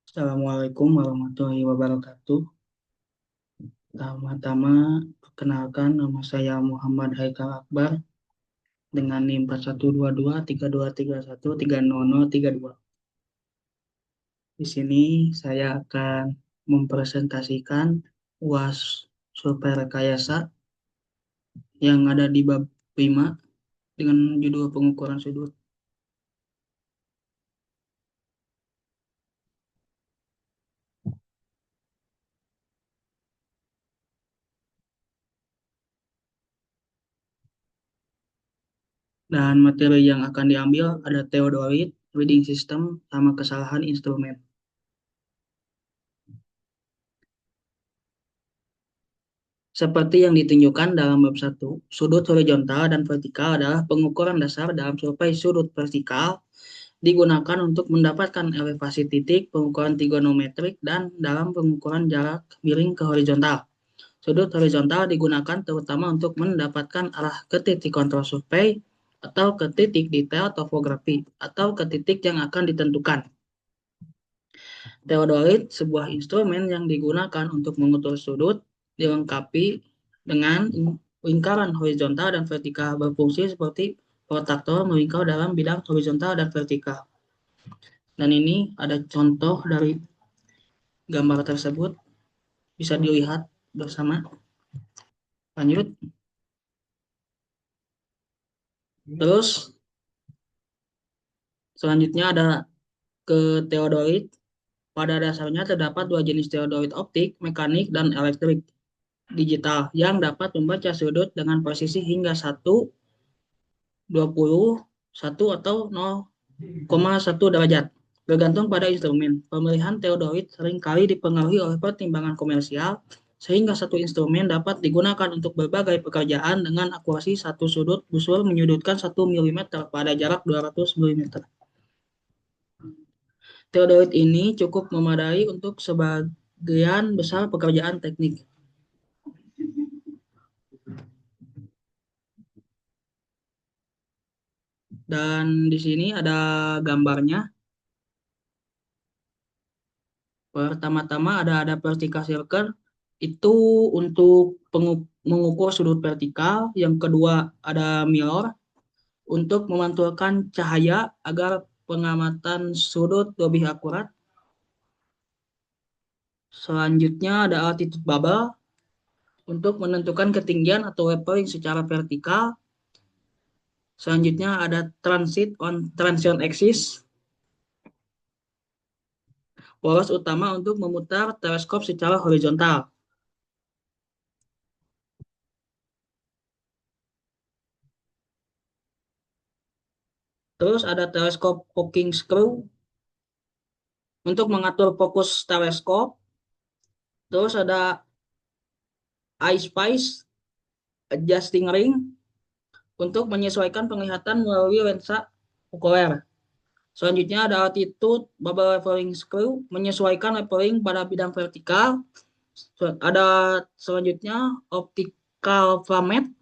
Assalamualaikum warahmatullahi wabarakatuh. Pertama-tama, perkenalkan nama saya Muhammad Haikal Akbar dengan NIM 41223231300032. Di sini saya akan mempresentasikan UAS Survei Rekayasa yang ada di bab 5 dengan judul pengukuran sudut. Dan materi yang akan diambil ada theodolit, reading system, sama kesalahan instrumen. Seperti yang ditunjukkan dalam bab 1, sudut horizontal dan vertikal adalah pengukuran dasar dalam survei sudut vertikal digunakan untuk mendapatkan elevasi titik, pengukuran trigonometrik, dan dalam pengukuran jarak miring ke horizontal. Sudut horizontal digunakan terutama untuk mendapatkan arah ke titik kontrol survei atau ke titik detail topografi atau ke titik yang akan ditentukan. Theodolit, sebuah instrumen yang digunakan untuk mengukur sudut, dilengkapi dengan lingkaran horizontal dan vertikal berfungsi seperti protractor melingkar dalam bidang horizontal dan vertikal. Dan ini ada contoh dari gambar tersebut, bisa dilihat bersama. Lanjut. Terus selanjutnya ada ke theodolit. Pada dasarnya terdapat dua jenis theodolit, optik, mekanik, dan elektrik digital yang dapat membaca sudut dengan presisi hingga 1,21 atau 0,1 derajat, bergantung pada instrumen. Pemilihan theodolit seringkali dipengaruhi oleh pertimbangan komersial, sehingga satu instrumen dapat digunakan untuk berbagai pekerjaan dengan akurasi satu sudut busur menyudutkan 1 mm pada jarak 200 mm. Theodolit ini cukup memadai untuk sebagian besar pekerjaan teknik. Dan di sini ada gambarnya. Pertama-tama ada vertical circle, itu untuk mengukur sudut vertikal. Yang kedua ada mirror untuk memantulkan cahaya agar pengamatan sudut lebih akurat. Selanjutnya ada altitude bubble untuk menentukan ketinggian atau leveling secara vertikal. Selanjutnya ada transit on transition axis, poros utama untuk memutar teleskop secara horizontal. Terus ada teleskop cocking screw untuk mengatur fokus teleskop. Terus ada EyeSpice Adjusting Ring untuk menyesuaikan penglihatan melalui lensa okuler. Selanjutnya ada Altitude Bubble Leveling Screw menyesuaikan leveling pada bidang vertikal. Ada selanjutnya Optical Plummet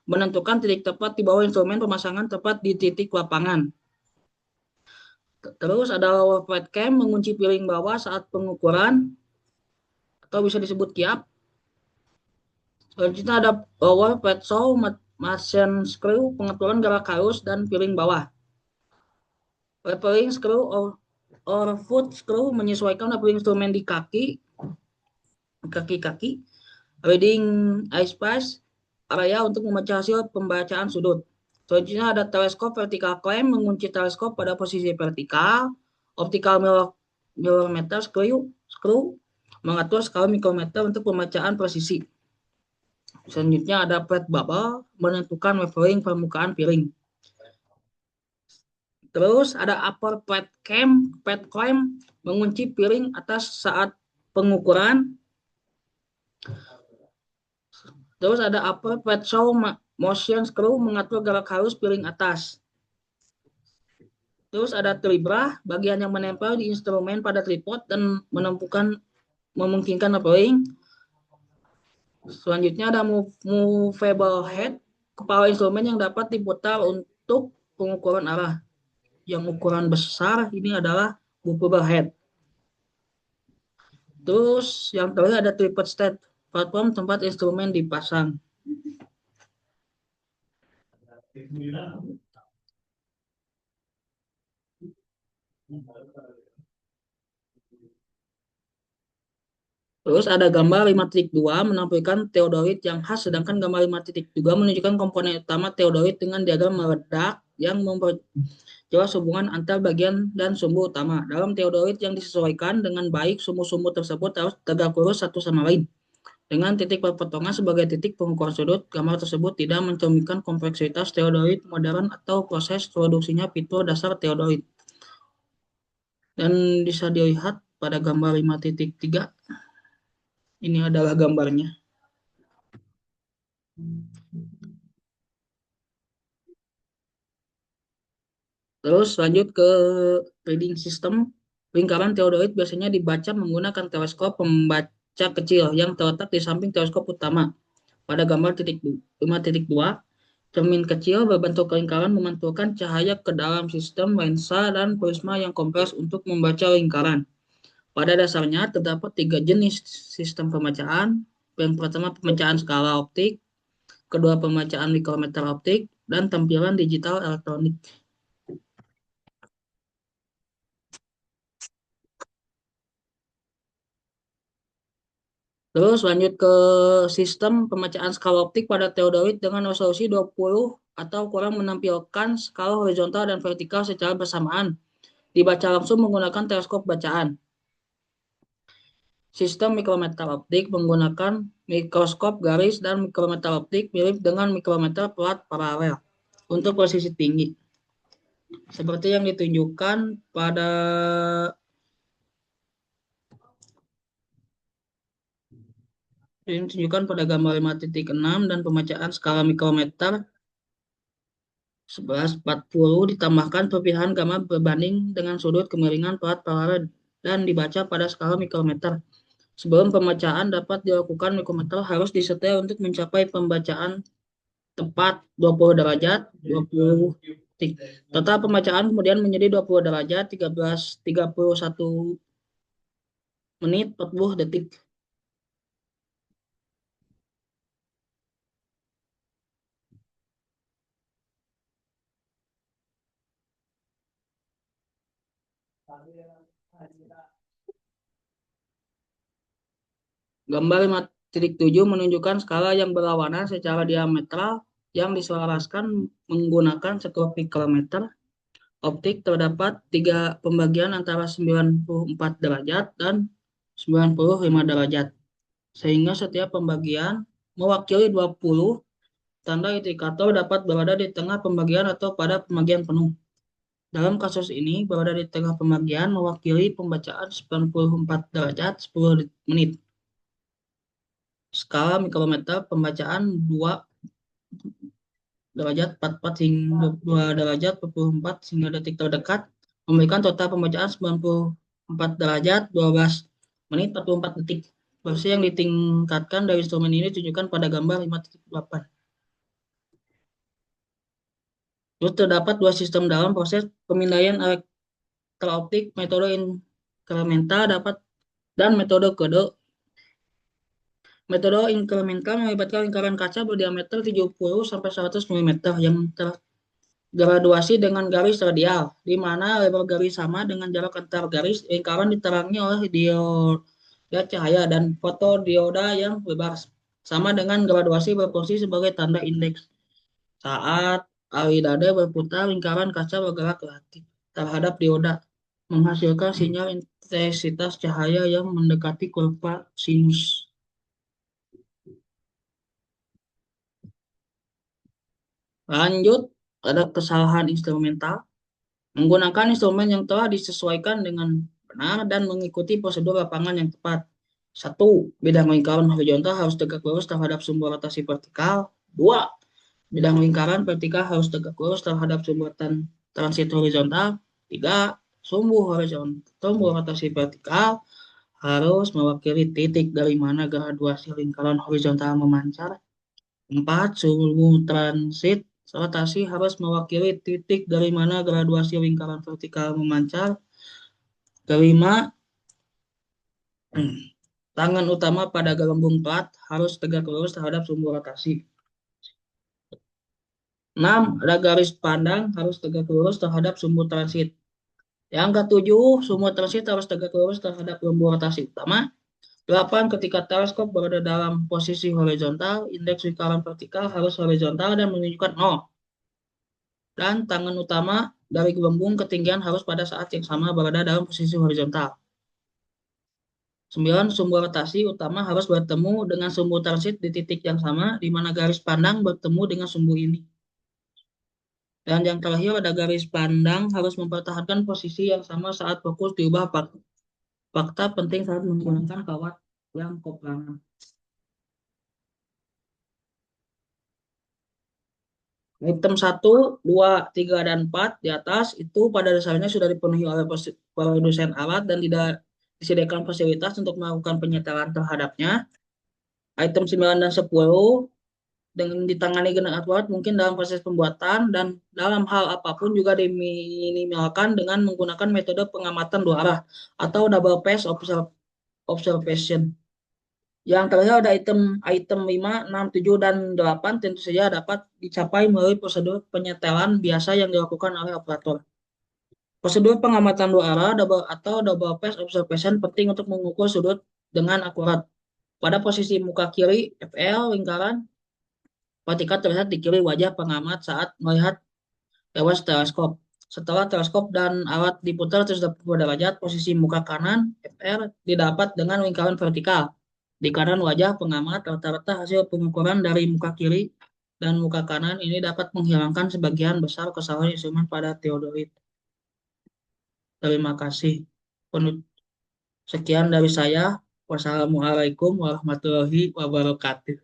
menentukan titik tepat di bawah instrumen pemasangan tepat di titik lapangan. Terus ada Lower Flat Cam mengunci piring bawah saat pengukuran atau bisa disebut kiap. Selanjutnya ada Lower Flat Saw Motion Screw pengaturan gerak halus dan piring bawah. Leveling Screw or Foot Screw menyesuaikan leveling instrumen di kaki-kaki. Reading EyeSpice area untuk membaca hasil pembacaan sudut. Selanjutnya ada teleskop vertical clamp mengunci teleskop pada posisi vertikal. Optical millimeter screw mengatur skala mikrometer untuk pembacaan presisi. Selanjutnya ada flat bubble menentukan leveling permukaan piring. Terus ada upper flat clamp mengunci piring atas saat pengukuran. Terus ada upper flat saw motion screw mengatur gerak halus piring atas. Terus ada tribra, bagian yang menempel di instrumen pada tripod dan memungkinkan leveling. Selanjutnya ada movable head, kepala instrumen yang dapat diputar untuk pengukuran arah. yang ukuran besar ini adalah movable head. Terus yang terakhir ada tripod stand, platform tempat instrumen dipasang. Terus ada gambar 5.2 menampilkan teodorit yang khas, sedangkan gambar 5.2 menunjukkan komponen utama teodorit dengan diagram meledak yang memperjelas hubungan antar bagian dan sumbu utama. Dalam teodorit yang disesuaikan dengan baik, sumbu-sumbu tersebut harus tegak lurus satu sama lain. Dengan titik perpotongan sebagai titik pengukur sudut, gambar tersebut tidak mencerminkan kompleksitas teodorit modern atau proses produksinya fitur dasar teodorit. Dan bisa dilihat pada gambar 5.3, ini adalah gambarnya. Terus lanjut ke reading system. Lingkaran teodorit biasanya dibaca menggunakan teleskop pembaca kecil yang terletak di samping teleskop utama. Pada gambar 5.2, cermin kecil berbentuk lingkaran memantulkan cahaya ke dalam sistem lensa dan prisma yang kompleks untuk membaca lingkaran. Pada dasarnya terdapat tiga jenis sistem pembacaan. Yang pertama pembacaan skala optik, kedua pembacaan mikrometer optik, dan tampilan digital elektronik. Terus lanjut ke sistem pembacaan skala optik pada teodorit dengan resolusi 20 atau kurang menampilkan skala horizontal dan vertikal secara bersamaan. Dibaca langsung menggunakan teleskop bacaan. Sistem mikrometer optik menggunakan mikroskop garis dan mikrometer optik mirip dengan mikrometer plat paralel untuk posisi tinggi. Seperti yang ditunjukkan pada gambar 5.6 dan pembacaan skala mikrometer 1140 ditambahkan perpilihan gamma berbanding dengan sudut kemiringan plat paralel dan dibaca pada skala mikrometer. Sebelum pembacaan dapat dilakukan, mikrometer harus disetel untuk mencapai pembacaan tepat 20 derajat, 20 detik. Total pembacaan kemudian menjadi 20 derajat, 31 menit, 40 detik. Gambar 5.7 menunjukkan skala yang berlawanan secara diametral yang diselaraskan menggunakan skop mikrometer optik. Terdapat tiga pembagian antara 94 derajat dan 95 derajat, sehingga setiap pembagian mewakili 20. Tanda indikator dapat berada di tengah pembagian atau pada pembagian penuh. Dalam kasus ini, berada di tengah pembagian mewakili pembacaan 94 derajat 10 menit. Skala mikrometer pembacaan 2 derajat 44 hingga 2 derajat 44 hingga detik terdekat memberikan total pembacaan 94 derajat 12 menit 44 detik. Versi yang ditingkatkan dari instrumen ini ditunjukkan pada gambar 5.8. Terus terdapat dua sistem dalam proses pemindaian elektrooptik, metode inkremental dapat dan metode kode. Metode inkremental melibatkan lingkaran kaca berdiameter 70 sampai 100 mm yang tergraduasi dengan garis radial, di mana lebar garis sama dengan jarak antar garis. Lingkaran diterangi oleh dioda cahaya dan fotodioda yang lebar sama dengan graduasi berfungsi sebagai tanda indeks. Saat alidade berputar, lingkaran kaca bergerak relatif terhadap dioda, menghasilkan sinyal intensitas cahaya yang mendekati kurva sinus. Lanjut, ada kesalahan instrumental. Menggunakan instrumen yang telah disesuaikan dengan benar dan mengikuti prosedur lapangan yang tepat. Satu, bidang lingkaran horizontal harus tegak lurus terhadap sumbu rotasi vertikal. Dua, bidang lingkaran vertikal harus tegak lurus terhadap sumbu transit horizontal. Tiga, sumbu rotasi vertikal harus mewakili titik dari mana graduasi lingkaran horizontal memancar. Empat, sumbu transit Rotasi harus mewakili titik dari mana graduasi lingkaran vertikal memancar. Kelima, tangan utama pada gelembung plat harus tegak lurus terhadap sumbu rotasi. 6. Ada garis pandang harus tegak lurus terhadap sumbu transit. Yang ketujuh, sumbu transit harus tegak lurus terhadap sumbu rotasi utama. 8. Ketika teleskop berada dalam posisi horizontal, indeks lingkaran vertikal harus horizontal dan menunjukkan 0. Dan tangan utama dari gelembung ketinggian harus pada saat yang sama berada dalam posisi horizontal. 9. Sumbu rotasi utama harus bertemu dengan sumbu transit di titik yang sama, di mana garis pandang bertemu dengan sumbu ini. Dan yang terakhir ada garis pandang harus mempertahankan posisi yang sama saat fokus diubah fakta penting saat menggunakan kawat yang koplangan. Item 1, 2, 3, dan 4 di atas itu pada dasarnya sudah dipenuhi oleh produsen alat dan tidak disediakan fasilitas untuk melakukan penyetelan terhadapnya. Item 9 dan 10 dengan ditangani dengan alat mungkin dalam proses pembuatan dan dalam hal apapun juga diminimalkan dengan menggunakan metode pengamatan dua arah atau double phase observation. Yang terakhir ada item 5, 6, 7, dan 8 tentu saja dapat dicapai melalui prosedur penyetelan biasa yang dilakukan oleh operator. Prosedur pengamatan dua arah double phase observation penting untuk mengukur sudut dengan akurat. Pada posisi muka kiri FL lingkaran, ketika terlihat di kiri wajah pengamat saat melihat lewat teleskop. Setelah teleskop dan alat diputar 180 derajat, posisi muka kanan FR didapat dengan lingkaran vertikal. Di kanan wajah pengamat, rata-rata hasil pengukuran dari muka kiri dan muka kanan ini dapat menghilangkan sebagian besar kesalahan instrumen pada teodolit. Terima kasih. Sekian dari saya. Wassalamualaikum warahmatullahi wabarakatuh.